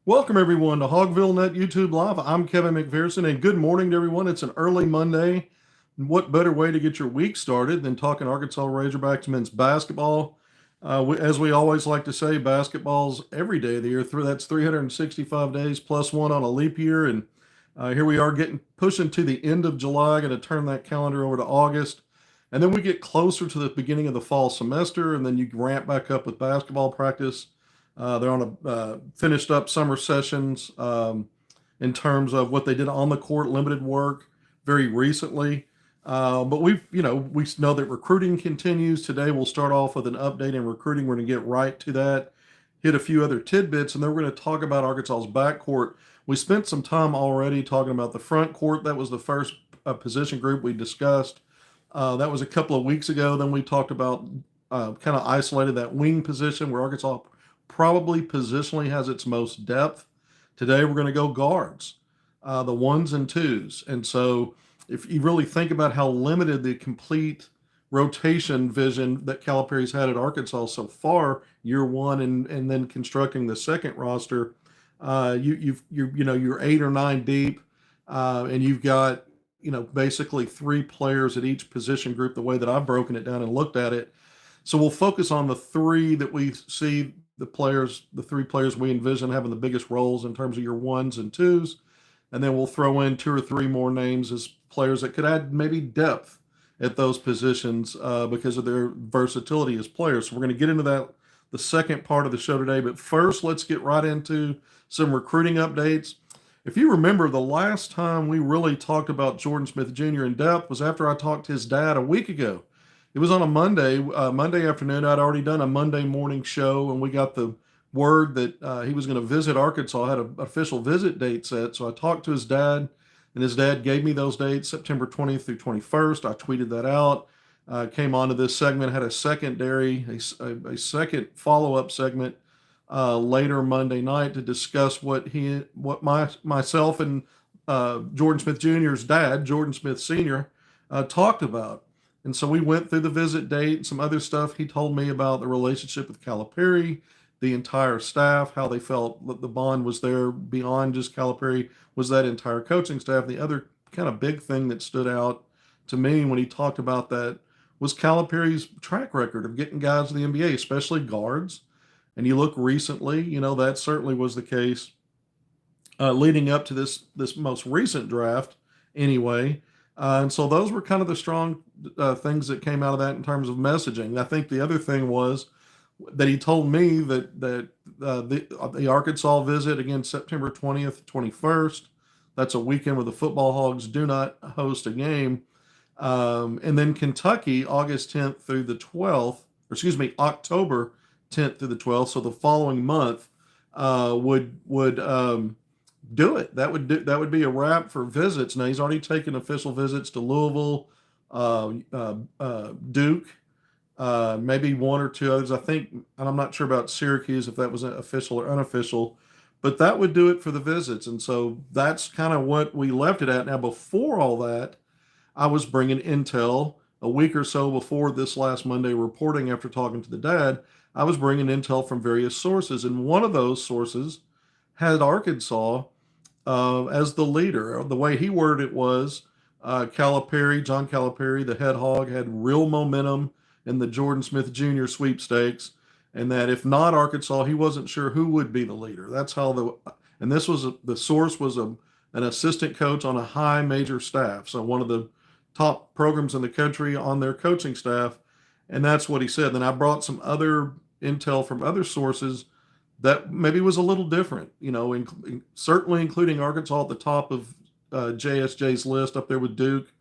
Welcome everyone to HogvilleNET YouTube Live. I'm Kevin McPherson, and good morning to everyone. It's an early Monday. What better way to get your week started than talking Arkansas Razorbacks men's basketball? As we always like to say, basketball's every day of the year. That's 365 days plus one on a leap year, and here we are pushing to the end of July. Going to turn that calendar over to August, and then we get closer to the beginning of the fall semester, and then you ramp back up with basketball practice. They're on a finished up summer sessions in terms of what they did on the court, limited work very recently. But we know that recruiting continues. Today we'll start off with an update in recruiting. We're going to get right to that, hit a few other tidbits, and then we're going to talk about Arkansas's backcourt. We spent some time already talking about the front court. That was the first position group we discussed. That was a couple of weeks ago. Then we talked about kind of isolated that wing position where Arkansas probably positionally has its most depth. Today we're going to go guards, the ones and twos. And so if you really think about how limited the complete rotation vision that Calipari's had at Arkansas so far, year one, and then constructing the second roster, you're 8 or 9 deep, and you've got basically 3 players at each position group. The way that I've broken it down and looked at it, so we'll focus on the 3 that we see. The 3 players we envision having the biggest roles in terms of your ones and twos, and then we'll throw in 2 or 3 more names as players that could add maybe depth at those positions because of their versatility as players. So we're going to get into that the second part of the show today, but first let's get right into some recruiting updates. If you remember, the last time we really talked about Jordan Smith Jr. in depth was after I talked to his dad a week ago. It was on a Monday afternoon. I'd already done a Monday morning show, and we got the word that he was going to visit Arkansas. I had an official visit date set, so I talked to his dad, and his dad gave me those dates, September 20th through 21st. I tweeted that out, came on to this segment, had a second follow-up segment later Monday night to discuss what myself and Jordan Smith Jr.'s dad, Jordan Smith Sr., talked about. And so we went through the visit date and some other stuff. He told me about the relationship with Calipari, the entire staff, how they felt that the bond was there beyond just Calipari, was that entire coaching staff. The other kind of big thing that stood out to me when he talked about that was Calipari's track record of getting guys to the NBA, especially guards. And you look recently, that certainly was the case leading up to this most recent draft anyway. And so those were kind of the strong things that came out of that in terms of messaging. I think the other thing was that he told me that the Arkansas visit, again, September 20th, 21st, that's a weekend where the football Hogs do not host a game. And then Kentucky, August 10th through the 12th, October 10th through the 12th, so the following month would do it. That would be a wrap for visits. Now he's already taken official visits to Louisville, Duke, maybe 1 or 2 others. I think, and I'm not sure about Syracuse if that was official or unofficial, but that would do it for the visits. And so that's kind of what we left it at. Now, before all that, I was bringing intel a week or so before this last Monday reporting. After talking to the dad, I was bringing intel from various sources, and one of those sources had Arkansas as the leader. The way he worded it was John Calipari, the head hog, had real momentum in the Jordan Smith Jr. sweepstakes, and that if not Arkansas, he wasn't sure who would be the leader. That's how and this was the source was an assistant coach on a high major staff, so one of the top programs in the country on their coaching staff, and that's what he said. Then I brought some other intel from other sources that maybe was a little different, certainly including Arkansas at the top of JSJ's list up there with Duke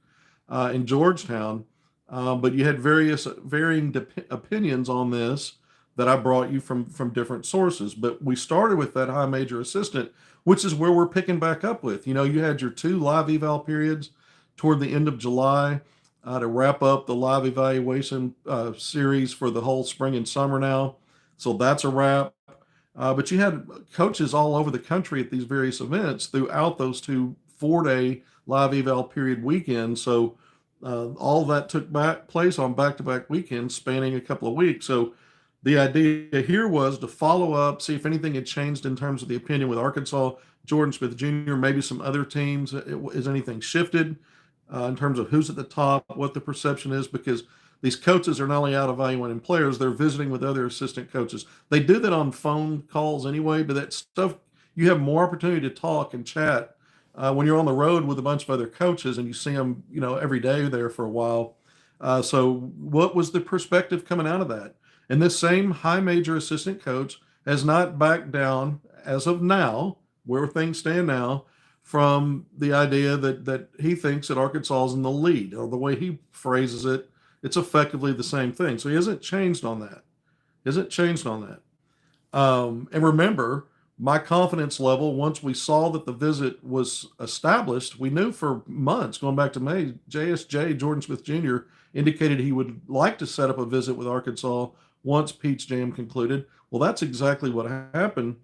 and Georgetown. But you had varying opinions on this that I brought you from different sources. But we started with that high major assistant, which is where we're picking back up with. You had your 2 live eval periods toward the end of July to wrap up the live evaluation series for the whole spring and summer now. So that's a wrap. But you had coaches all over the country at these various events throughout those 2 4-day live eval period weekends. So all that took place on back-to-back weekends spanning a couple of weeks. So The idea here was to follow up, see if anything had changed in terms of the opinion with Arkansas, Jordan Smith Jr., maybe some other teams. Is anything shifted in terms of who's at the top, what the perception is? Because these coaches are not only out evaluating players, they're visiting with other assistant coaches. They do that on phone calls anyway, but that stuff, you have more opportunity to talk and chat when you're on the road with a bunch of other coaches and you see them, every day there for a while. So what was the perspective coming out of that? And this same high major assistant coach has not backed down as of now, where things stand now, from the idea that he thinks that Arkansas is in the lead, or the way he phrases it, it's effectively the same thing. So he hasn't changed on that. And remember, my confidence level, once we saw that the visit was established, we knew for months, going back to May, JSJ, Jordan Smith Jr., indicated he would like to set up a visit with Arkansas once Peach Jam concluded. Well, that's exactly what happened.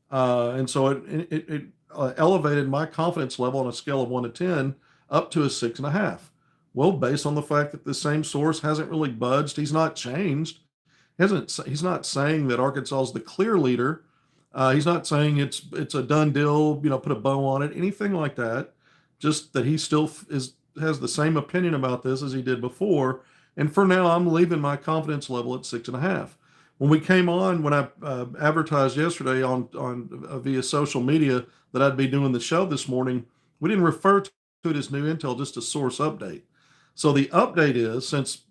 And so it elevated my confidence level on a scale of 1 to 10 up to a 6.5. Well, based on the fact that the same source hasn't really budged, he's not changed. He's not saying that Arkansas is the clear leader. He's not saying it's a done deal, put a bow on it, anything like that. Just that he still has the same opinion about this as he did before. And for now, I'm leaving my confidence level at 6.5. When we came on, when I advertised yesterday on via social media that I'd be doing the show this morning, we didn't refer to it as new intel, just a source update. So the update is, since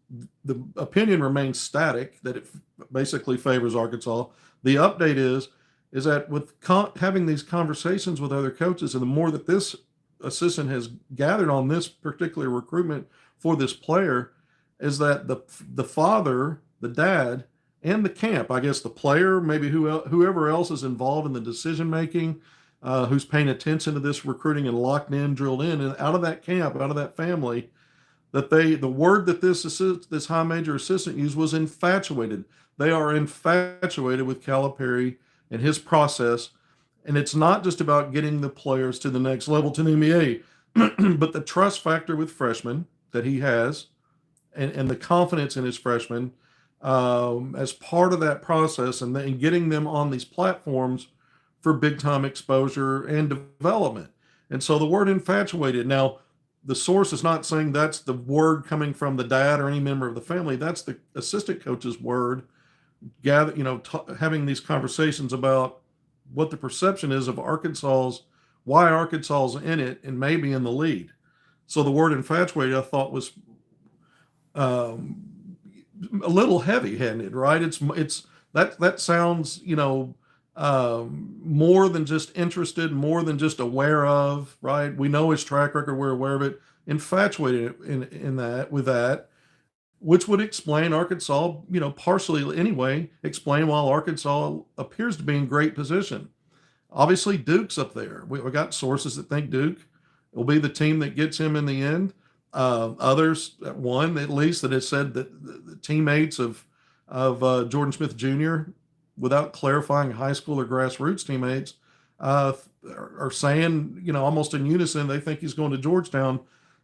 the opinion remains static, that it basically favors Arkansas, the update is that with having these conversations with other coaches, and the more that this assistant has gathered on this particular recruitment for this player, is that the father, the dad, and the camp, I guess the player, maybe whoever else is involved in the decision making, who's paying attention to this recruiting and locked in, drilled in, and out of that camp, out of that family, that the word that this high major assistant used was infatuated. They are infatuated with Calipari and his process. And it's not just about getting the players to the next level, to the NBA, but the trust factor with freshmen that he has, and the confidence in his freshmen as part of that process, and getting them on these platforms for big time exposure and development. And so the word infatuated, now the source is not saying that's the word coming from the dad or any member of the family. That's the assistant coach's word, having these conversations about what the perception is of why Arkansas's in it and maybe in the lead. So the word infatuated, I thought, was a little heavy-handed, right? It's that sounds, more than just interested, more than just aware of, right? We know his track record, we're aware of it. Infatuated with that, which would explain Arkansas, partially anyway, explain why Arkansas appears to be in great position. Obviously, Duke's up there. We got sources that think Duke will be the team that gets him in the end. Others, one at least, that has said that the teammates of Jordan Smith Jr., without clarifying high school or grassroots teammates, are saying, almost in unison, they think he's going to Georgetown.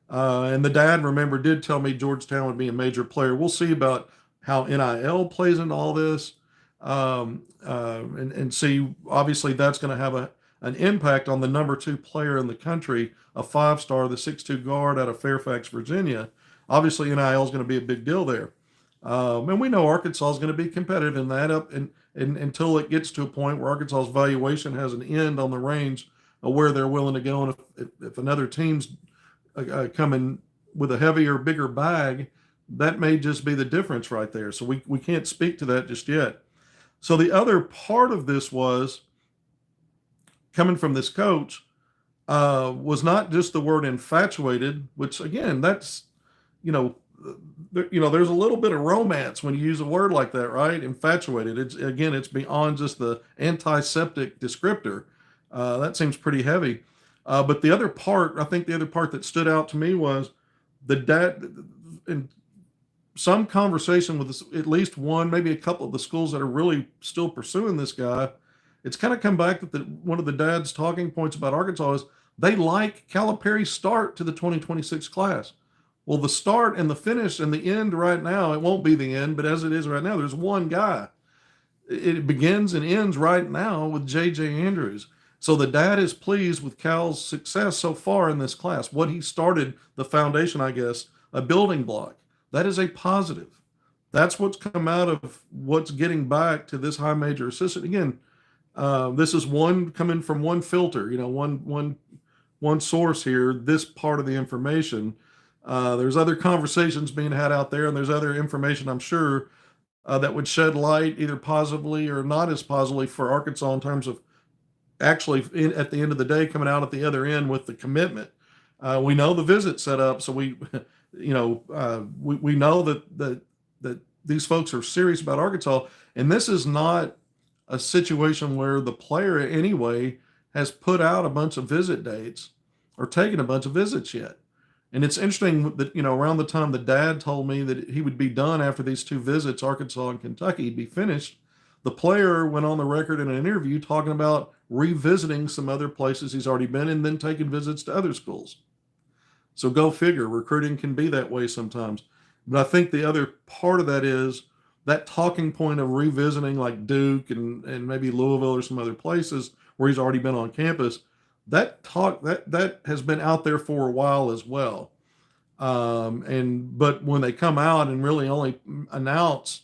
And the dad, remember, did tell me Georgetown would be a major player. We'll see about how NIL plays into all this, and see. Obviously, that's going to have an impact on the number 2 player in the country, a 5-star, the 6'2" guard out of Fairfax, Virginia. Obviously, NIL is going to be a big deal there, and we know Arkansas is going to be competitive in that and until it gets to a point where Arkansas's valuation has an end on the range of where they're willing to go, and if another team's coming with a heavier, bigger bag, that may just be the difference right there. So we can't speak to that just yet. So the other part of this was coming from this coach was not just the word infatuated, which again, that's, there's a little bit of romance when you use a word like that, right? Infatuated. It's beyond just the antiseptic descriptor. That seems pretty heavy. But the other part that stood out to me was the dad, in some conversation with at least one, maybe a couple of the schools that are really still pursuing this guy. It's kind of come back that one of the dad's talking points about Arkansas is they like Calipari's start to the 2026 class. Well, the start and the finish and the end right now, it won't be the end, but as it is right now, there's one guy. it begins and ends right now with JJ Andrews. So the dad is pleased with Cal's success so far in this class. What he started, the foundation, I guess, a building block. That is a positive. That's what's come out of what's getting back to this high major assistant. Again, this is one coming from one filter, one source here, this part of the information. There's other conversations being had out there, and there's other information, I'm sure, that would shed light either positively or not as positively for Arkansas in terms of actually at the end of the day coming out at the other end with the commitment. We know the visit set up, so we know that these folks are serious about Arkansas, and this is not a situation where the player anyway has put out a bunch of visit dates or taken a bunch of visits yet. And it's interesting that, around the time the dad told me that he would be done after these two visits, Arkansas and Kentucky, be finished, the player went on the record in an interview talking about revisiting some other places he's already been and then taking visits to other schools. So go figure, recruiting can be that way sometimes. But I think the other part of that is that talking point of revisiting like Duke and maybe Louisville or some other places where he's already been on campus. That has been out there for a while as well. But when they come out and really only announce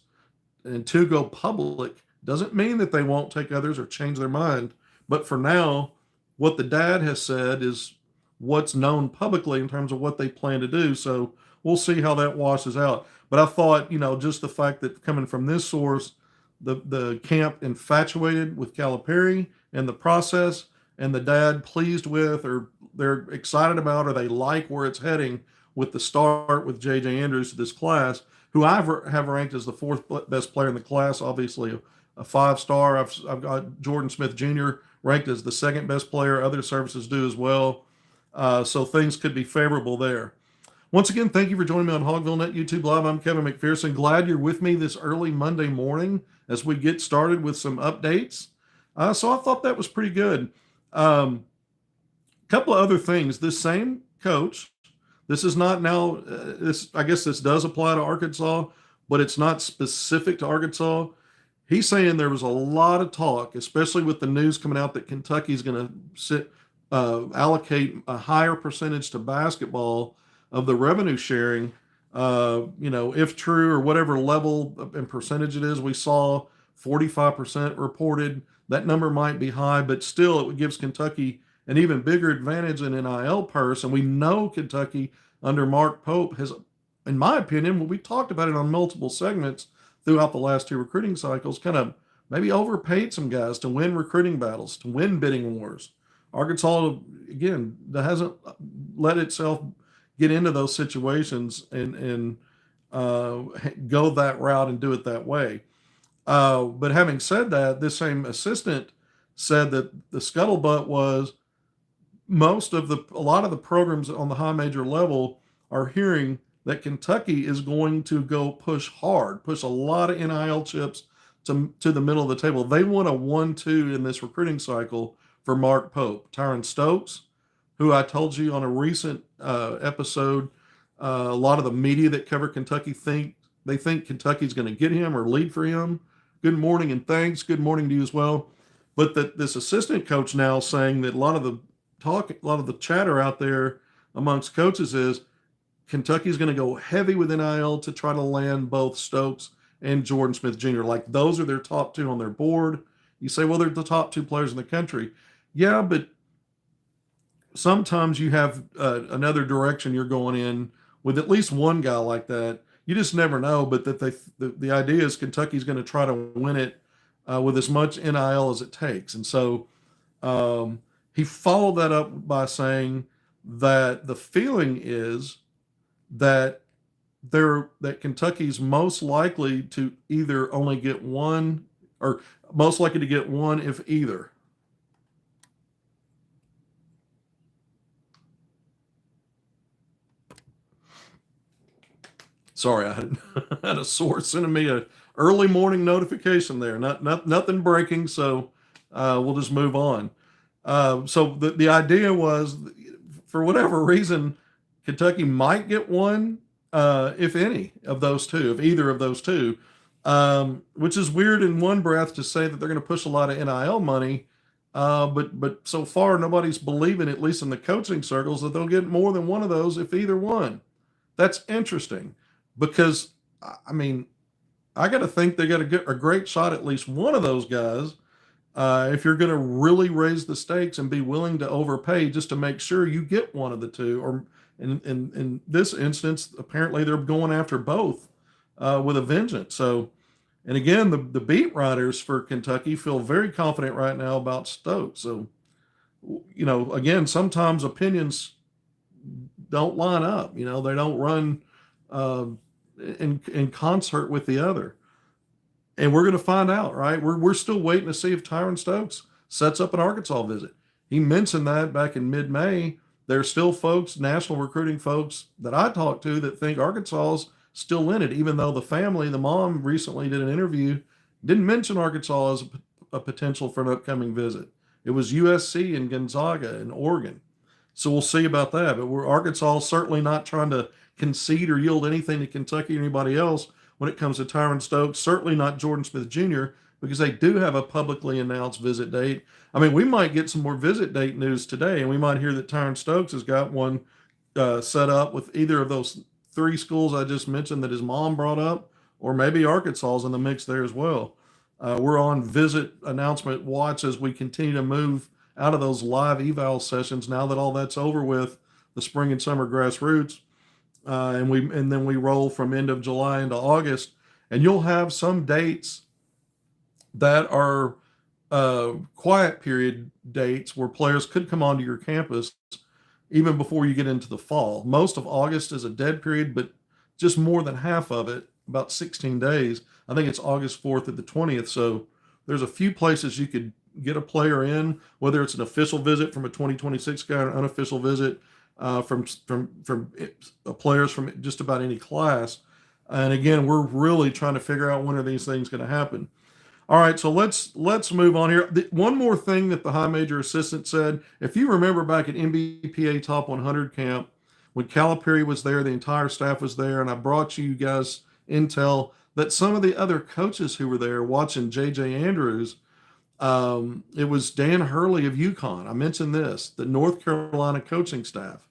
and to go public, doesn't mean that they won't take others or change their mind. But for now, what the dad has said is what's known publicly in terms of what they plan to do. So we'll see how that washes out. But I thought, just the fact that coming from this source, the camp infatuated with Calipari and the process, and the dad pleased with, or they're excited about, or they like where it's heading with the start with JJ Andrews to this class, who I have ranked as the fourth best player in the class, obviously a 5-star. I've got Jordan Smith Jr. ranked as the second best player. Other services do as well. So things could be favorable there. Once again, thank you for joining me on HogvilleNET YouTube Live. I'm Kevin McPherson. Glad you're with me this early Monday morning as we get started with some updates. So I thought that was pretty good. Couple of other things. This same coach, this is not now, I guess this does apply to Arkansas, but it's not specific to Arkansas. He's saying there was a lot of talk, especially with the news coming out that Kentucky's going to allocate a higher percentage to basketball of the revenue sharing, if true, or whatever level and percentage it is. We saw 45% reported. That number might be high, but still it gives Kentucky an even bigger advantage in NIL purse. And we know Kentucky under Mark Pope has, in my opinion, we talked about it on multiple segments throughout the last two recruiting cycles, kind of maybe overpaid some guys to win recruiting battles, to win bidding wars. Arkansas, again, hasn't let itself get into those situations and go that route and do it that way. But having said that, this same assistant said that the scuttlebutt was a lot of the programs on the high major level are hearing that Kentucky is going to go push a lot of NIL chips to the middle of the table. They want a 1-2 in this recruiting cycle for Mark Pope. Tyron Stokes, who I told you on a recent episode, a lot of the media that cover Kentucky think Kentucky's going to get him or lead for him. Good morning and thanks. Good morning to you as well. But this assistant coach now saying that a lot of the chatter out there amongst coaches is Kentucky's going to go heavy with NIL to try to land both Stokes and Jordan Smith Jr. Like those are their top two on their board. You say, well, they're the top two players in the country. Yeah, but sometimes you have another direction you're going in with at least one guy like that. You just never know. But that the idea is Kentucky's going to try to win it with as much NIL as it takes. And so he followed that up by saying that the feeling is that Kentucky's most likely to either only get one, or most likely to get one if either. Sorry, I had a source sending me a early morning notification there. Nothing breaking, so we'll just move on. So the idea was, for whatever reason, Kentucky might get one, if any of those two, if either of those two. which is weird in one breath to say that they're going to push a lot of NIL money. But so far nobody's believing, at least in the coaching circles, that they'll get more than one of those if either one. That's interesting because I mean I got to think they got a great shot at least one of those guys. If you're going to really raise the stakes and be willing to overpay just to make sure you get one of the two, or in this instance, apparently they're going after both with a vengeance. So, and again, the beat writers for Kentucky feel very confident right now about Stokes. So, again, sometimes opinions don't line up. They don't run uh, in concert with the other. And we're going to find out, right? We're still waiting to see if Tyron Stokes sets up an Arkansas visit. He mentioned that back in mid-May. There's still folks, national recruiting folks that I talked to, that think Arkansas's still in it, even though the family, the mom, recently did an interview, didn't mention Arkansas as a potential for an upcoming visit. It was USC and Gonzaga and Oregon. So we'll see about that. But Arkansas certainly not trying to concede or yield anything to Kentucky or anybody else when it comes to Tyron Stokes, certainly not Jordan Smith Jr., because they do have a publicly announced visit date. I mean, we might get some more visit date news today, and we might hear that Tyron Stokes has got one set up with either of those three schools I just mentioned that his mom brought up, or maybe Arkansas's in the mix there as well. We're on visit announcement watch as we continue to move out of those live eval sessions now that all that's over with, the spring and summer grassroots. And then we roll from end of July into August, and you'll have some dates that are quiet period dates where players could come onto your campus even before you get into the fall. Most of August is a dead period, but just more than half of it, about 16 days. I think it's August 4th to the 20th. So there's a few places you could get a player in, whether it's an official visit from a 2026 guy or an unofficial visit from players from just about any class. And again, we're really trying to figure out when are these things going to happen. All right, so let's move on here. One more thing that the high major assistant said, if you remember back at MBPA Top 100 camp, when Calipari was there, the entire staff was there, and I brought you guys intel that some of the other coaches who were there watching JJ Andrews, it was Dan Hurley of UConn. I mentioned this, the North Carolina coaching staff,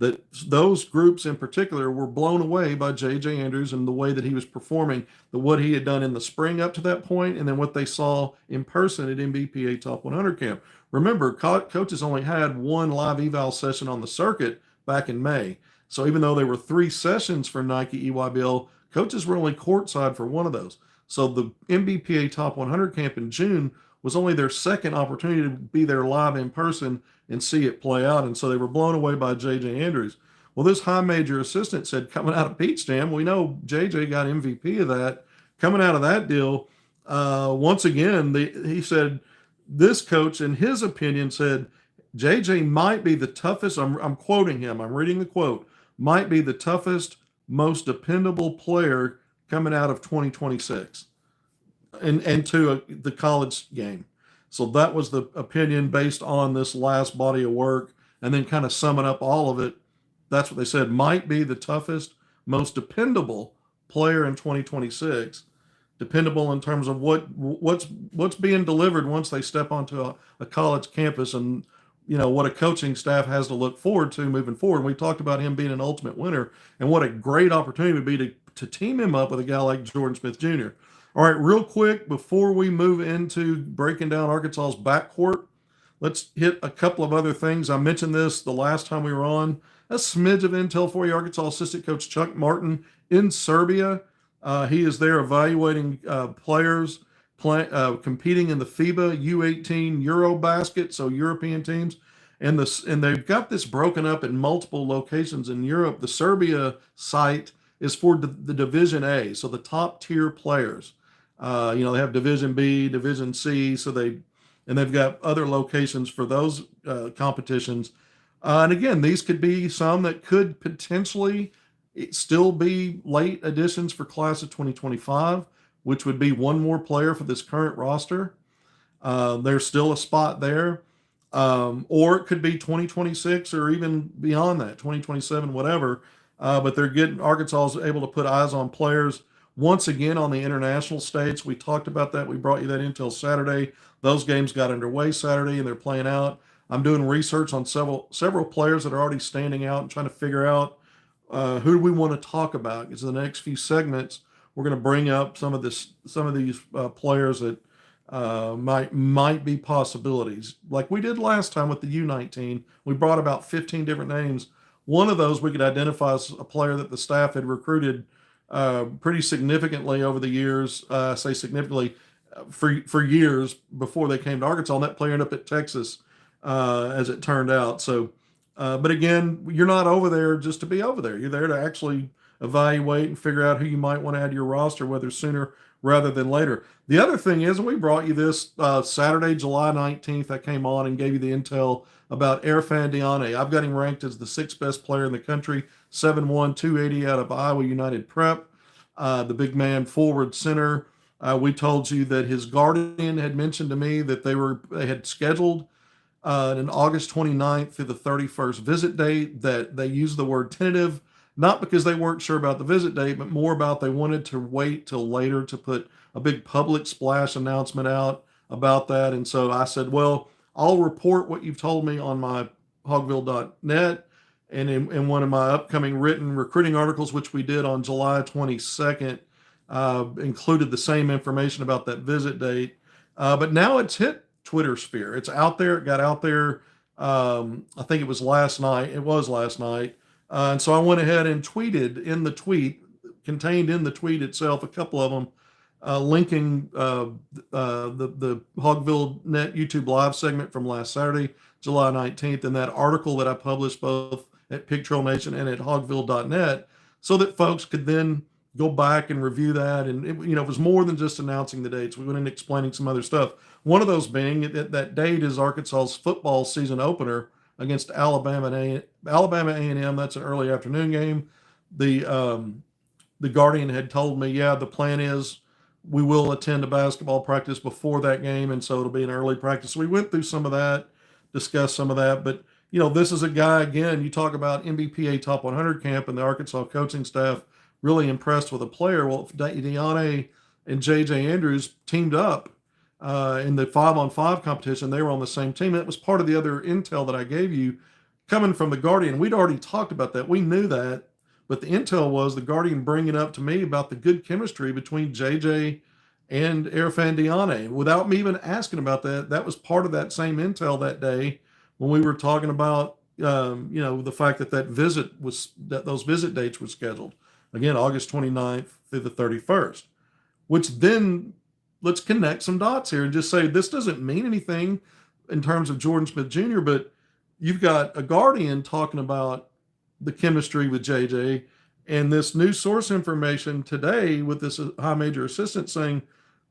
that those groups in particular were blown away by JJ Andrews and the way that he was performing, what he had done in the spring up to that point, and then what they saw in person at MBPA Top 100 camp. Remember, coaches only had one live eval session on the circuit back in May. So even though there were 3 sessions for Nike EYBL, coaches were only courtside for one of those. So the MBPA Top 100 camp in June was only their second opportunity to be there live in person and see it play out. And so they were blown away by JJ Andrews. Well, this high major assistant said, coming out of Peach Jam, we know JJ got MVP of that. Coming out of that deal, once again, he said this coach, in his opinion, said JJ might be the toughest. I'm quoting him. I'm reading the quote. Might be the toughest, most dependable player coming out of 2026 and to the college game. So that was the opinion based on this last body of work, and then kind of summing up all of it. That's what they said, might be the toughest, most dependable player in 2026. Dependable in terms of what's being delivered once they step onto a college campus, and what a coaching staff has to look forward to moving forward. And we talked about him being an ultimate winner, and what a great opportunity it would be to team him up with a guy like Jordan Smith Jr. All right, real quick, before we move into breaking down Arkansas's backcourt, let's hit a couple of other things. I mentioned this the last time we were on. A smidge of intel for you. Arkansas assistant coach Chuck Martin in Serbia. He is there evaluating players competing in the FIBA U18 Eurobasket, so European teams. And they've got this broken up in multiple locations in Europe. The Serbia site is for the Division A, so the top tier players. They have Division B, Division C, so they've got other locations for those competitions. And again, these could be some that could potentially still be late additions for class of 2025, which would be one more player for this current roster. There's still a spot there. Or it could be 2026 or even beyond that, 2027, whatever. But Arkansas is able to put eyes on players. Once again, on the international states, we talked about that. We brought you that intel Saturday. Those games got underway Saturday, and they're playing out. I'm doing research on several players that are already standing out and trying to figure out who do we want to talk about. Because in the next few segments, we're going to bring up some of these players that might be possibilities, like we did last time with the U19. We brought about 15 different names. One of those we could identify as a player that the staff had recruited pretty significantly over the years. I say significantly for years before they came to Arkansas. And that player ended up at Texas, as it turned out. So, but again, you're not over there just to be over there. You're there to actually evaluate and figure out who you might want to add to your roster, whether sooner rather than later. The other thing is, and we brought you this Saturday, July 19th, I came on and gave you the intel about Irfan Diane. I've got him ranked as the 6th best player in the country, 7'1", 280 out of Iowa United Prep, the big man forward center. We told you that his guardian had mentioned to me that they had scheduled an August 29th through the 31st visit date, that they used the word tentative, not because they weren't sure about the visit date, but more about they wanted to wait till later to put a big public splash announcement out about that. And so I said, well, I'll report what you've told me on my HogvilleNET and in one of my upcoming written recruiting articles, which we did on July 22nd, included the same information about that visit date. But now it's hit Twitter sphere. It's out there. It got out there. I think it was last night. It was last night. And so I went ahead and tweeted in the tweet, contained in the tweet itself, a couple of them, linking the HogvilleNET YouTube live segment from last Saturday, July 19th, and that article that I published both at Pig Trail Nation and at Hogville.net, so that folks could then go back and review that. And it was more than just announcing the dates. We went in explaining some other stuff. One of those being that date is Arkansas's football season opener against Alabama A&M. That's an early afternoon game. The Guardian had told me, yeah, the plan is we will attend a basketball practice before that game, and so it'll be an early practice. So we went through some of that, discussed some of that. But this is a guy, again, you talk about MBPA Top 100 camp and the Arkansas coaching staff really impressed with a player. Well, Diane and JJ Andrews teamed up in the 5-on-5 competition. They were on the same team. That was part of the other intel that I gave you coming from the Guardian. We'd already talked about that. We knew that, but the intel was the Guardian bringing up to me about the good chemistry between JJ and Irfan Diane. Without me even asking about that, that was part of that same intel that day when we were talking about, the fact that those visit dates were scheduled. Again, August 29th through the 31st, which then let's connect some dots here and just say this doesn't mean anything in terms of Jordan Smith Jr., but you've got a Guardian talking about the chemistry with JJ, and this new source information today with this high major assistant saying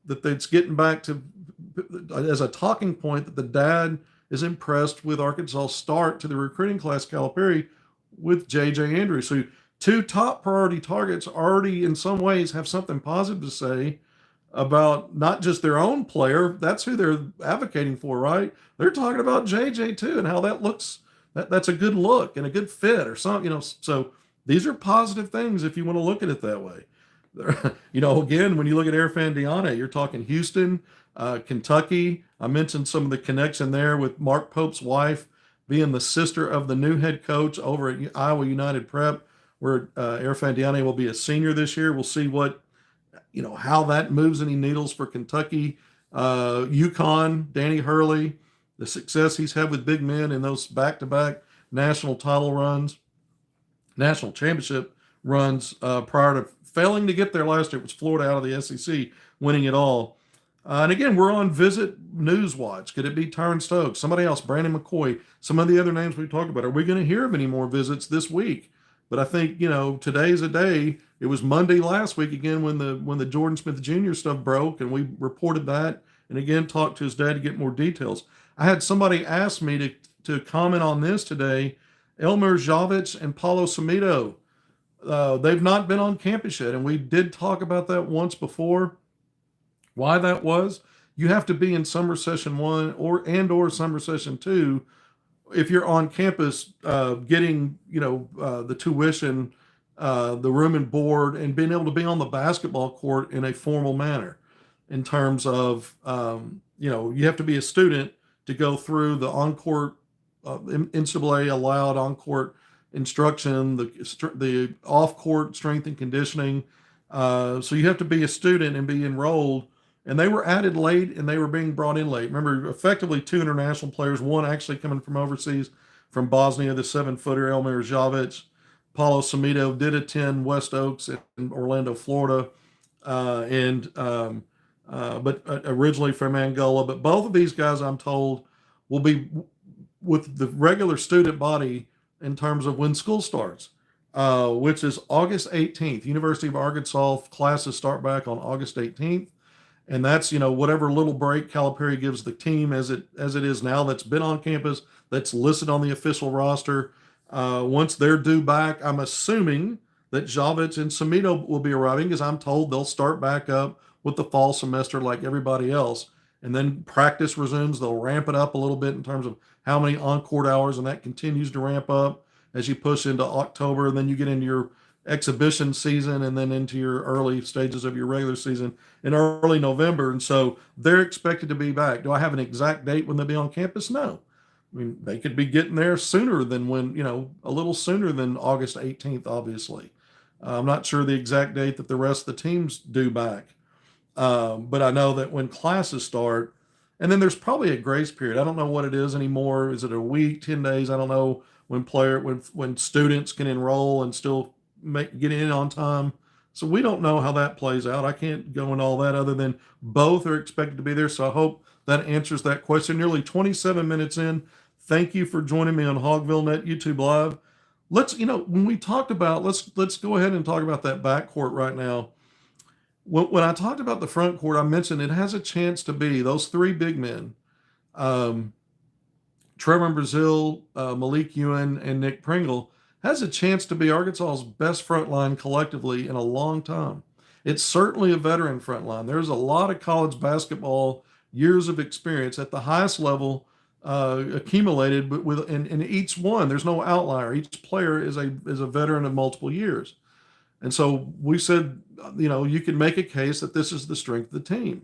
that it's getting back to as a talking point that the dad is impressed with Arkansas' start to the recruiting class Calipari with JJ Andrews. So two top priority targets already in some ways have something positive to say about not just their own player. That's who they're advocating for, right? They're talking about JJ too and how that looks. That's a good look and a good fit or something, so these are positive things if you want to look at it that way. Again, when you look at Irfan Diane, you're talking Houston, Kentucky. I mentioned some of the connection there with Mark Pope's wife being the sister of the new head coach over at Iowa United Prep, where Irfan Diane will be a senior this year. We'll see how that moves any needles for Kentucky. UConn, Danny Hurley, the success he's had with big men in those back-to-back national championship runs prior to failing to get there last year. It was Florida out of the SEC, winning it all. And again, we're on Visit News Watch. Could it be Tyron Stokes? Somebody else, Brandon McCoy, some of the other names we talked about. Are we going to hear of any more visits this week? But I think, today's a day. It was Monday last week, again, when the Jordan Smith Jr. stuff broke, and we reported that, and again, talked to his dad to get more details. I had somebody ask me to comment on this today. Elmer Javich and Paulo Samido, they've not been on campus yet, and we did talk about that once before. Why that was? You have to be in summer session 1 or summer session 2 if you're on campus getting the tuition the room and board, and being able to be on the basketball court in a formal manner. In terms of, you have to be a student to go through the on-court, NCAA allowed on-court instruction, the off-court strength and conditioning. So you have to be a student and be enrolled. And they were added late, and they were being brought in late. Remember, effectively two international players, one actually coming from overseas, from Bosnia, the 7-footer Elmir Jovic. Paulo Samito did attend West Oaks in Orlando, Florida, but originally from Angola. But both of these guys, I'm told, will be with the regular student body in terms of when school starts, which is August 18th. University of Arkansas classes start back on August 18th. And that's, whatever little break Calipari gives the team as it is now, that's been on campus, that's listed on the official roster. Once they're due back, I'm assuming that Jovic and Samito will be arriving, because I'm told they'll start back up with the fall semester like everybody else. And then practice resumes. They'll ramp it up a little bit in terms of how many on-court hours, and that continues to ramp up as you push into October. And then you get into your exhibition season, and then into your early stages of your regular season in early November. And so they're expected to be back. Do I have an exact date when they'll be on campus? No. I mean, they could be getting there sooner than a little sooner than August 18th, obviously. I'm not sure the exact date that the rest of the teams due back. But I know that when classes start, and then there's probably a grace period. I don't know what it is anymore. Is it a week, 10 days? I don't know when students can enroll and still get in on time. So we don't know how that plays out. I can't go into all that, other than both are expected to be there. So I hope that answers that question. Nearly 27 minutes in. Thank you for joining me on HogvilleNET YouTube Live. When we talked about, let's go ahead and talk about that backcourt right now. When I talked about the front court, I mentioned it has a chance to be those three big men, Trevor Brazile, Malik Ewan, and Nick Pringle, has a chance to be Arkansas's best front line collectively in a long time. It's certainly a veteran front line. There's a lot of college basketball years of experience at the highest level accumulated, but in each one, there's no outlier. Each player is a veteran of multiple years. And so we said, you can make a case that this is the strength of the team.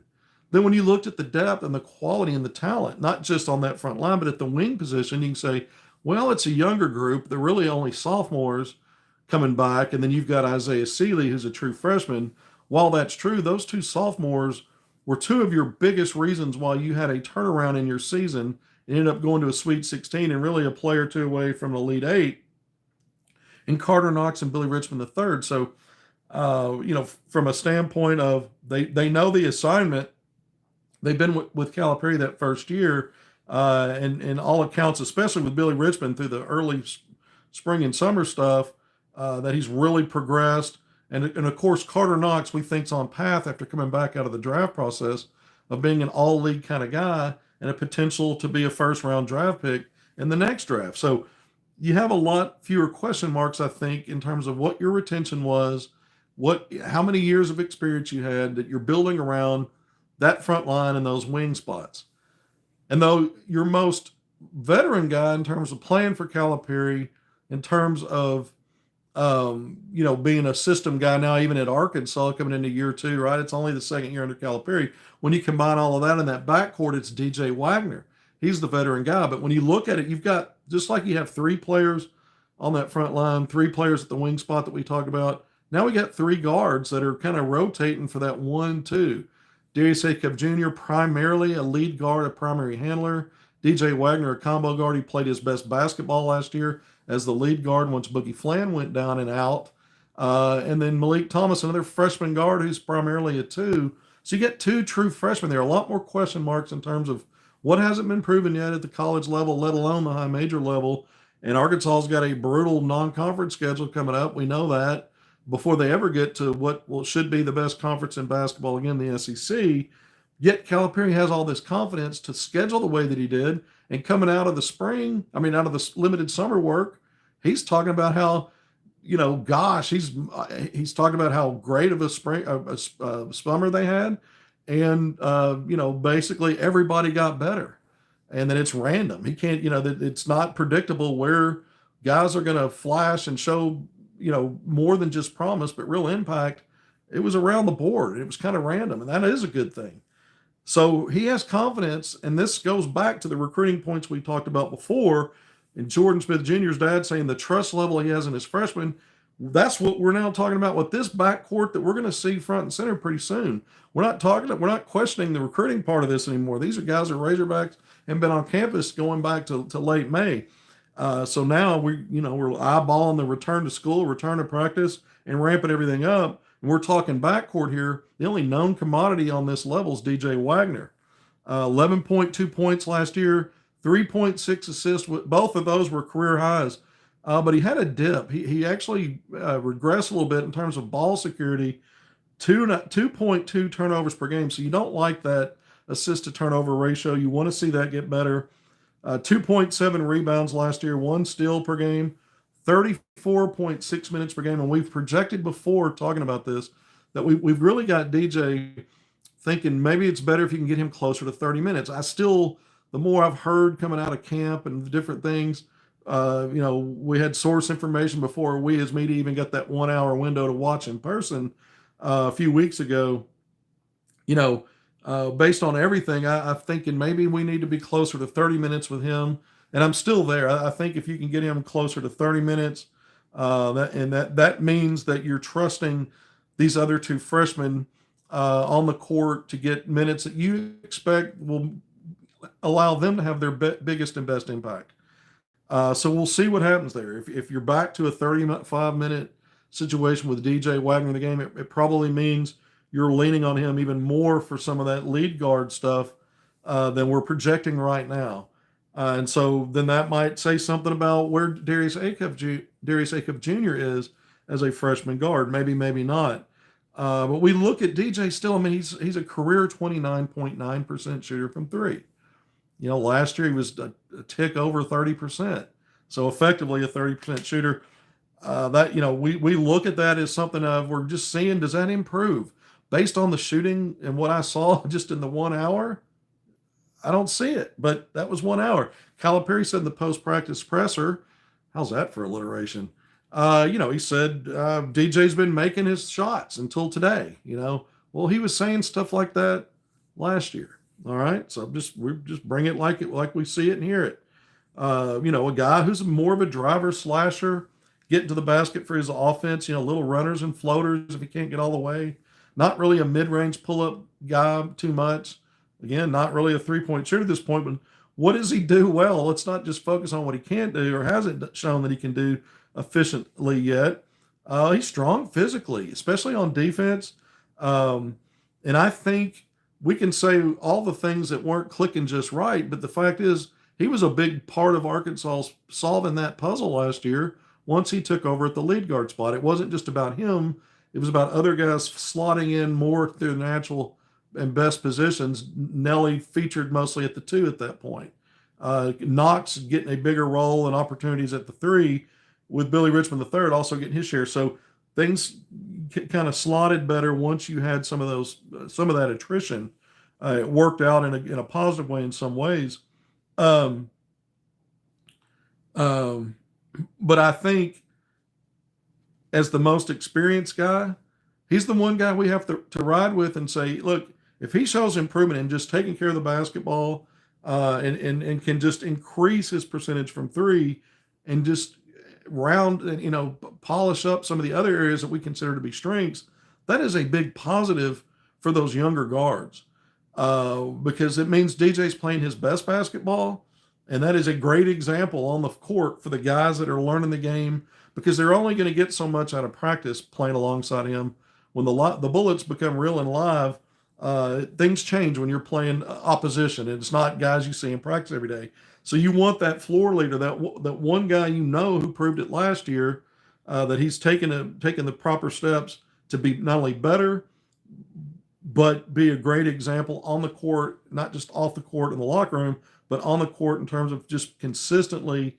Then when you looked at the depth and the quality and the talent, not just on that front line, but at the wing position, you can say, well, it's a younger group. They're really only sophomores coming back. And then you've got Isaiah Seeley, who's a true freshman. While that's true, those two sophomores were two of your biggest reasons why you had a turnaround in your season and ended up going to a Sweet 16 and really a player or two away from the Elite Eight in Carter Knox and Billy Richmond III. So, from a standpoint of they know the assignment, they've been with Calipari that first year, and all accounts, especially with Billy Richmond through the early spring and summer stuff, that he's really progressed. And of course, Carter Knox, we think's on path after coming back out of the draft process of being an all-league kind of guy and a potential to be a first-round draft pick in the next draft. So you have a lot fewer question marks, I think, in terms of what your retention was, how many years of experience you had that you're building around that front line and those wing spots. And though your most veteran guy in terms of playing for Calipari, in terms of being a system guy now, even at Arkansas coming into year two, right? It's only the second year under Calipari. When you combine all of that in that backcourt, it's DJ Wagner. He's the veteran guy. But when you look at it, you've got, just like you have three players on that front line, three players at the wing spot that we talked about. Now we got three guards that are kind of rotating for that 1-2. Darius Acuff Jr., primarily a lead guard, a primary handler. DJ Wagner, a combo guard. He played his best basketball last year as the lead guard once Boogie Flan went down and out. And then Malik Thomas, another freshman guard who's primarily a 2. So you get two true freshmen there. A lot more question marks in terms of what hasn't been proven yet at the college level, let alone the high major level. And Arkansas's got a brutal non-conference schedule coming up. We know that before they ever get to what should be the best conference in basketball, again, the SEC. Yet Calipari has all this confidence to schedule the way that he did. And coming out of the spring, out of the limited summer work, he's talking about how, he's talking about how great of a summer they had. And, basically everybody got better. And that it's random. He can't, that it's not predictable where guys are going to flash and show more than just promise, but real impact. It was around the board. It was kind of random, and that is a good thing. So he has confidence, and this goes back to the recruiting points we talked about before. And Jordan Smith Jr.'s dad saying the trust level he has in his freshman. That's what we're now talking about with this backcourt that we're going to see front and center pretty soon. We're not questioning the recruiting part of this anymore. These are guys that are Razorbacks and been on campus going back to late May. So now we're eyeballing the return to school, return to practice, and ramping everything up. And we're talking backcourt here. The only known commodity on this level is DJ Wagner. 11.2 points last year, 3.6 assists. Both of those were career highs. But he had a dip. He actually regressed a little bit in terms of ball security, 2.2 turnovers per game. So you don't like that assist to turnover ratio. You want to see that get better. 2.7 rebounds last year, 1 steal per game, 34.6 minutes per game. And we've projected before talking about this that we've really got DJ thinking maybe it's better if you can get him closer to 30 minutes. The more I've heard coming out of camp and the different things, we had source information before we as media even got that 1 hour window to watch in person a few weeks ago. Based on everything, I'm thinking maybe we need to be closer to 30 minutes with him. And I'm still there. I think if you can get him closer to 30 minutes, that means that you're trusting these other two freshmen on the court to get minutes that you expect will allow them to have their biggest and best impact. So we'll see what happens there. If you're back to a 35-minute situation with DJ Wagner in the game, it probably means you're leaning on him even more for some of that lead guard stuff than we're projecting right now. And so then that might say something about where Darius Acuff Jr. is as a freshman guard. Maybe not. But we look at DJ still. I mean, he's a career 29.9% shooter from three. Last year he was a tick over 30%. So effectively a 30% shooter. We look at that as something we're just seeing, does that improve? Based on the shooting and what I saw just in the 1 hour, I don't see it, but that was 1 hour. Calipari said in the post-practice presser, how's that for alliteration? He said DJ's been making his shots until today. Well, he was saying stuff like that last year. All right, so we just bring it like we see it and hear it. A guy who's more of a driver slasher, getting to the basket for his offense. Little runners and floaters if he can't get all the way. Not really a mid-range pull-up guy too much. Again, not really a three-point shooter at this point, but what does he do well? Let's not just focus on what he can't do or hasn't shown that he can do efficiently yet. He's strong physically, especially on defense. And I think we can say all the things that weren't clicking just right, but the fact is he was a big part of Arkansas solving that puzzle last year once he took over at the lead guard spot. It wasn't just about him. It was about other guys slotting in more to their natural and best positions. Nelly featured mostly at the two at that point. Knox getting a bigger role and opportunities at the three, with Billy Richmond III also getting his share. So things kind of slotted better once you had some of that attrition. It worked out in a positive way in some ways. But I think as the most experienced guy, he's the one guy we have to ride with and say, look, if he shows improvement in just taking care of the basketball and can just increase his percentage from three and just polish up some of the other areas that we consider to be strengths, that is a big positive for those younger guards because it means DJ's playing his best basketball. And that is a great example on the court for the guys that are learning the game, because they're only going to get so much out of practice playing alongside him. When the bullets become real and live, things change when you're playing opposition. It's not guys you see in practice every day. So you want that floor leader, that one guy who proved it last year, that he's taken the proper steps to be not only better, but be a great example on the court, not just off the court in the locker room, but on the court in terms of just consistently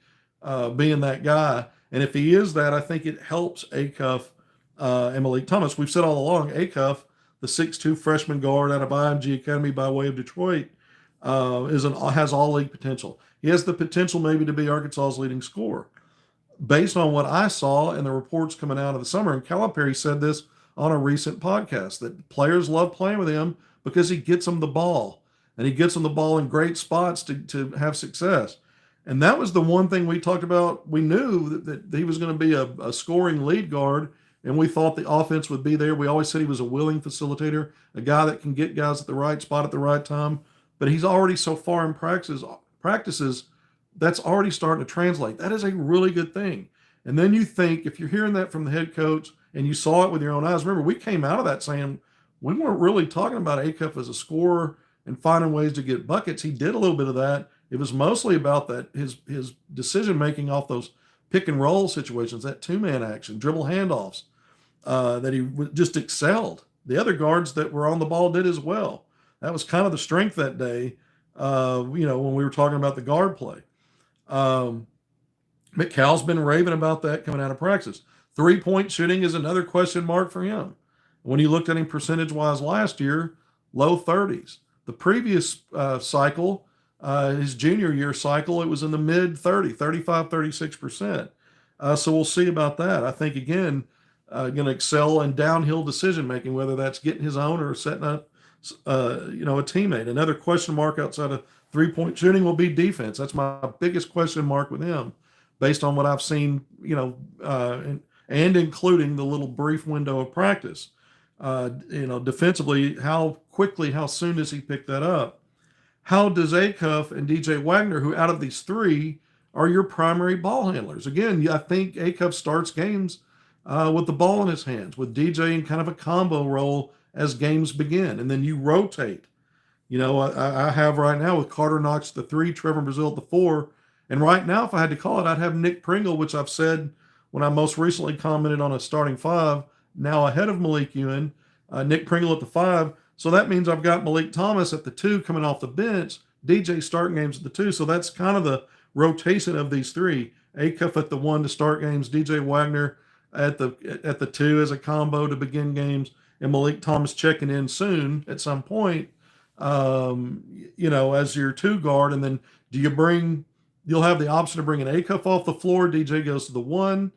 being that guy. And if he is that, I think it helps Acuff and Malik Thomas. We've said all along, Acuff, the 6'2" freshman guard out of IMG Academy by way of Detroit, has all league potential. He has the potential maybe to be Arkansas's leading scorer. based on what I saw and the reports coming out of the summer. And Calipari said this on a recent podcast that players love playing with him because he gets them the ball and he gets them the ball in great spots to have success. And that was the one thing we talked about. We knew that he was going to be a scoring lead guard, and we thought the offense would be there. We always said he was a willing facilitator, a guy that can get guys at the right spot at the right time. But he's already so far in practices that's already starting to translate. That is a really good thing. And then you think, if you're hearing that from the head coach and you saw it with your own eyes, remember, we came out of that saying we weren't really talking about Acuff as a scorer and finding ways to get buckets. He did a little bit of that. It was mostly about that his decision making off those pick and roll situations, that two-man action, dribble handoffs, that he just excelled. The other guards that were on the ball did as well. That was kind of the strength that day, when we were talking about the guard play. McCall's been raving about that coming out of practice. 3-point shooting is another question mark for him. When you looked at him percentage-wise last year, low 30s. The previous cycle, his junior year cycle, it was in the mid 35, 36%. So we'll see about that. I think, again, going to excel in downhill decision-making, whether that's getting his own or setting up, a teammate. Another question mark outside of 3-point shooting will be defense. That's my biggest question mark with him, based on what I've seen, and including the little brief window of practice. Defensively, how soon does he pick that up? How does Acuff and DJ Wagner, who out of these three are your primary ball handlers? Again, I think Acuff starts games with the ball in his hands, with DJ in kind of a combo role as games begin, and then you rotate. I have right now with Carter Knox the 3, Trevor Brazile at the 4, and right now, if I had to call it, I'd have Nick Pringle, which I've said when I most recently commented on a starting 5, now ahead of Malik Ewan, Nick Pringle at the 5. So that means I've got Malik Thomas at the 2 coming off the bench, DJ starting games at the 2. So that's kind of the rotation of these three. Acuff at the 1 to start games, DJ Wagner at the 2 as a combo to begin games, and Malik Thomas checking in soon at some point, as your 2 guard. And then you'll have the option of bringing Acuff off the floor, DJ goes to the 1,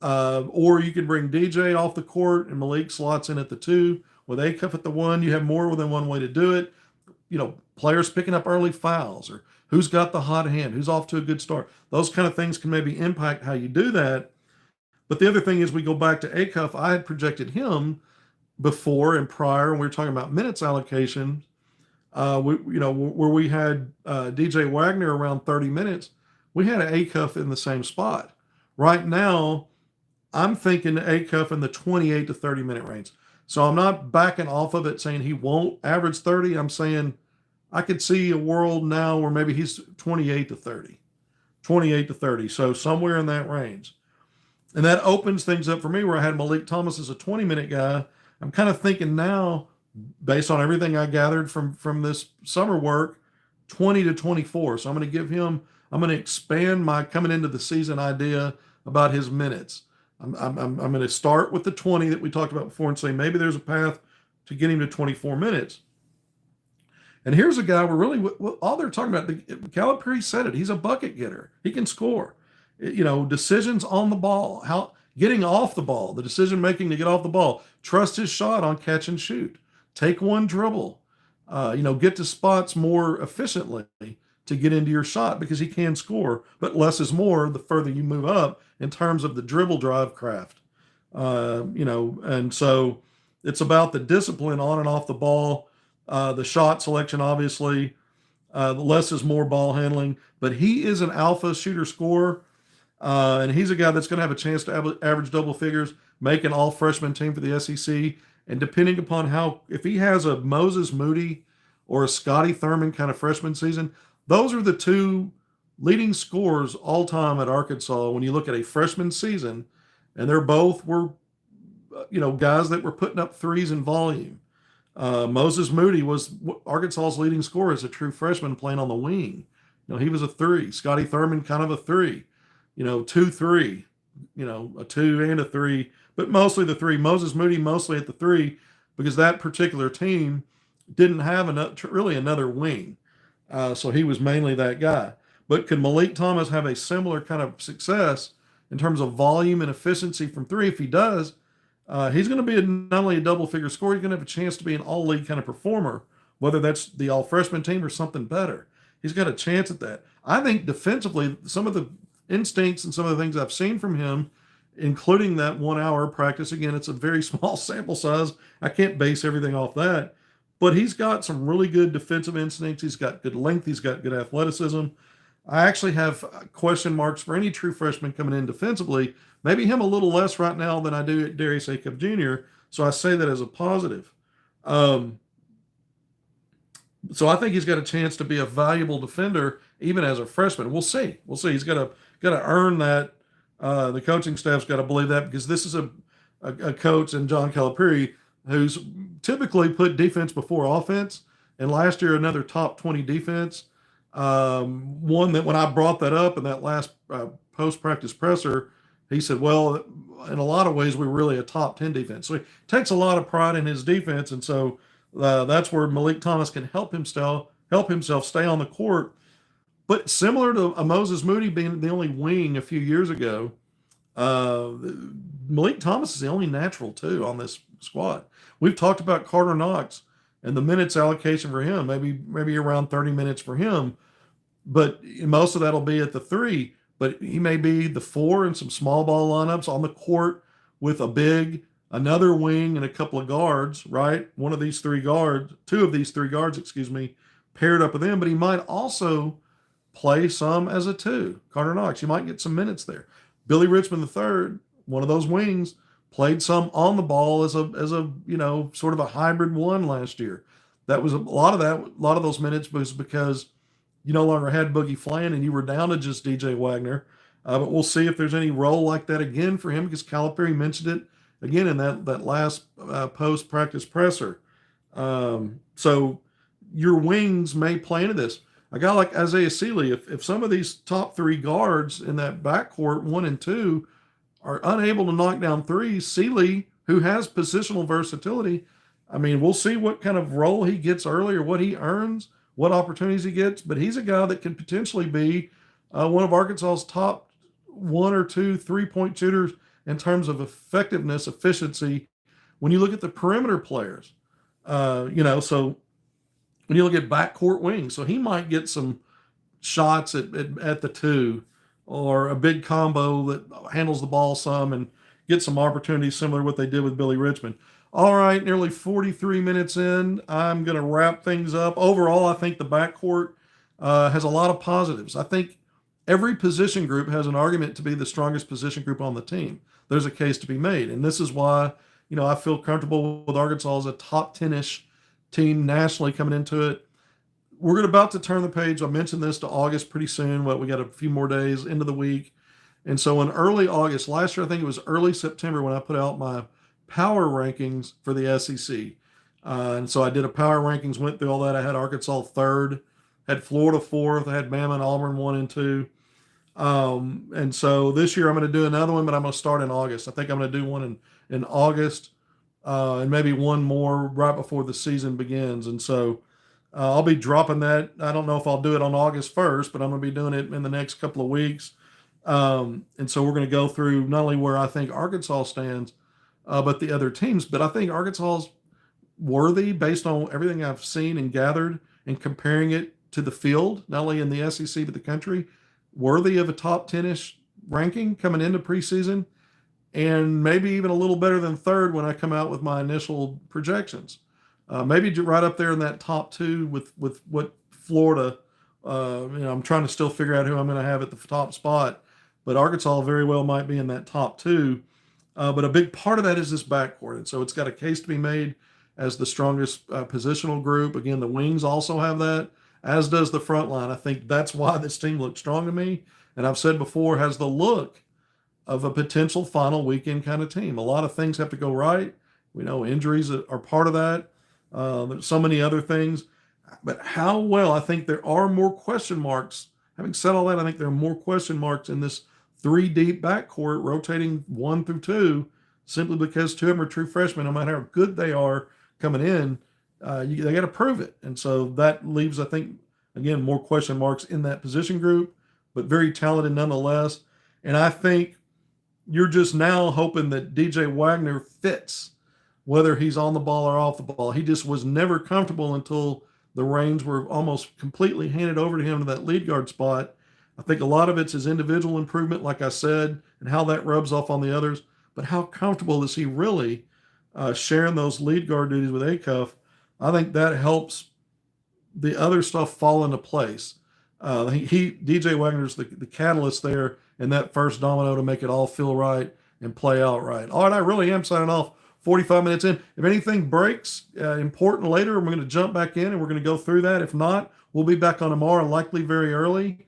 or you can bring DJ off the court and Malik slots in at the 2. With Acuff at the 1, you have more than one way to do it. Players picking up early fouls, or who's got the hot hand, who's off to a good start. Those kind of things can maybe impact how you do that. But the other thing is, we go back to Acuff. I had projected him before and prior, and we were talking about minutes allocation, where we had DJ Wagner around 30 minutes. We had Acuff in the same spot. Right now, I'm thinking Acuff in the 28 to 30 minute range. So I'm not backing off of it saying he won't average 30. I'm saying I could see a world now where maybe he's 28 to 30. So somewhere in that range. And that opens things up for me, where I had Malik Thomas as a 20-minute guy. I'm kind of thinking now, based on everything I gathered from this summer work, 20 to 24. So I'm going to expand my coming into the season idea about his minutes. I'm going to start with the 20 that we talked about before and say maybe there's a path to get him to 24 minutes. And here's a guy where really all they're talking about, Calipari said it, he's a bucket getter. He can score. Decisions on the ball, getting off the ball, the decision making to get off the ball, trust his shot on catch and shoot, take one dribble, get to spots more efficiently to get into your shot, because he can score, but less is more the further you move up in terms of the dribble drive craft. And so it's about the discipline on and off the ball, the shot selection, obviously, the less is more ball handling, but he is an alpha shooter scorer. And he's a guy that's going to have a chance to average double figures, make an all-freshman team for the SEC. And depending upon if he has a Moses Moody or a Scotty Thurman kind of freshman season, those are the 2 leading scorers all time at Arkansas when you look at a freshman season. And they're both were, guys that were putting up threes in volume. Moses Moody was Arkansas's leading scorer as a true freshman playing on the wing. He was a 3. Scotty Thurman, kind of a 3. 2-3, a 2 and a 3, but mostly the 3. Moses Moody mostly at the 3, because that particular team didn't have really another wing. So he was mainly that guy. But could Malik Thomas have a similar kind of success in terms of volume and efficiency from three. If he does, he's going to be not only a double-figure scorer, he's going to have a chance to be an all-league kind of performer, whether that's the all-freshman team or something better. He's got a chance at that. I think defensively, some of the instincts and some of the things I've seen from him, including that 1 hour practice, again, it's a very small sample size. I can't base everything off that. But he's got some really good defensive instincts. He's got good length. He's got good athleticism. I actually have question marks for any true freshman coming in defensively. Maybe him a little less right now than I do at Darius Acuff Jr. So I say that as a positive. So I think he's got a chance to be a valuable defender even as a freshman. We'll see. We'll see. He's got to earn that. The coaching staff's got to believe that, because this is a coach in John Calipari who's typically put defense before offense. And last year, another top 20 defense. One that when I brought that up in that last post-practice presser, he said, well, in a lot of ways, we're really a top 10 defense. So he takes a lot of pride in his defense. And so that's where Malik Thomas can help himself stay on the court. But similar to Moses Moody being the only wing a few years ago, Malik Thomas is the only natural too on this squad. We've talked about Carter Knox and the minutes allocation for him, maybe around 30 minutes for him, but most of that will be at the three. But he may be the four in some small ball lineups on the court with a big, another wing, and a couple of guards, right? Two of these three guards, paired up with him. But he might also play some as a two. Carter Knox, you might get some minutes there. Billy Richmond III, one of those wings, played some on the ball as a sort of a hybrid one last year. That was a lot of those minutes was because you no longer had Boogie Flan and you were down to just DJ Wagner. But we'll see if there's any role like that again for him, because Calipari mentioned it again in that last post-practice presser. So your wings may play into this. A guy like Isaiah Sealy, if some of these top three guards in that backcourt, 1 and 2, are unable to knock down threes, Sealy, who has positional versatility, I mean, we'll see what kind of role he gets early or what he earns, what opportunities he gets. But he's a guy that can potentially be one of Arkansas's top 1 or 2 3-point shooters in terms of effectiveness, efficiency. When you look at the perimeter players, so when you look at backcourt wings, so he might get some shots at the 2, or a big combo that handles the ball some and get some opportunities similar to what they did with Billy Richmond. All right, nearly 43 minutes in. I'm going to wrap things up. Overall, I think the backcourt has a lot of positives. I think every position group has an argument to be the strongest position group on the team. There's a case to be made. And this is why, I feel comfortable with Arkansas as a top 10-ish team nationally coming into it. We're about to turn the page. I mentioned this to August pretty soon. We got a few more days into the week. And so in early August, last year, I think it was early September when I put out my power rankings for the SEC. And so I did a power rankings, went through all that. I had Arkansas 3rd, had Florida 4th, I had Bama and Auburn 1 and 2. And so this year I'm going to do another one, but I'm going to start in August. I think I'm going to do one in August, and maybe one more right before the season begins. And so I'll be dropping that. I don't know if I'll do it on August 1st, but I'm going to be doing it in the next couple of weeks. And so we're going to go through not only where I think Arkansas stands, but the other teams. But I think Arkansas is worthy based on everything I've seen and gathered, and comparing it to the field, not only in the SEC, but the country, worthy of a top 10-ish ranking coming into preseason, and maybe even a little better than 3rd when I come out with my initial projections. Maybe right up there in that top 2 with what Florida, I'm trying to still figure out who I'm going to have at the top spot, but Arkansas very well might be in that top 2. But a big part of that is this backcourt. And so it's got a case to be made as the strongest positional group. Again, the wings also have that, as does the front line. I think that's why this team looks strong to me. And I've said before, has the look of a potential final weekend kind of team. A lot of things have to go right. We know injuries are part of that. There's so many other things. But how well, I think there are more question marks. Having said all that, I think there are more question marks in this 3-deep backcourt, rotating 1 through 2, simply because 2 of them are true freshmen. No matter how good they are coming in, they got to prove it. And so that leaves, I think, again, more question marks in that position group, but very talented nonetheless. And I think you're just now hoping that DJ Wagner fits, whether he's on the ball or off the ball. He just was never comfortable until the reins were almost completely handed over to him to that lead guard spot. I think a lot of it's his individual improvement, like I said, and how that rubs off on the others. But how comfortable is he really sharing those lead guard duties with Acuff? I think that helps the other stuff fall into place. DJ Wagner's the catalyst there in that first domino to make it all feel right and play out right. All right, I really am signing off. 45 minutes in. If anything breaks important later, we're going to jump back in and we're going to go through that. If not, we'll be back on tomorrow, likely very early.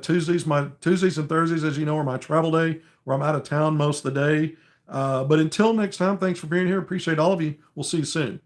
Tuesdays and Thursdays, as you know, are my travel day, where I'm out of town most of the day. But until next time, thanks for being here. Appreciate all of you. We'll see you soon.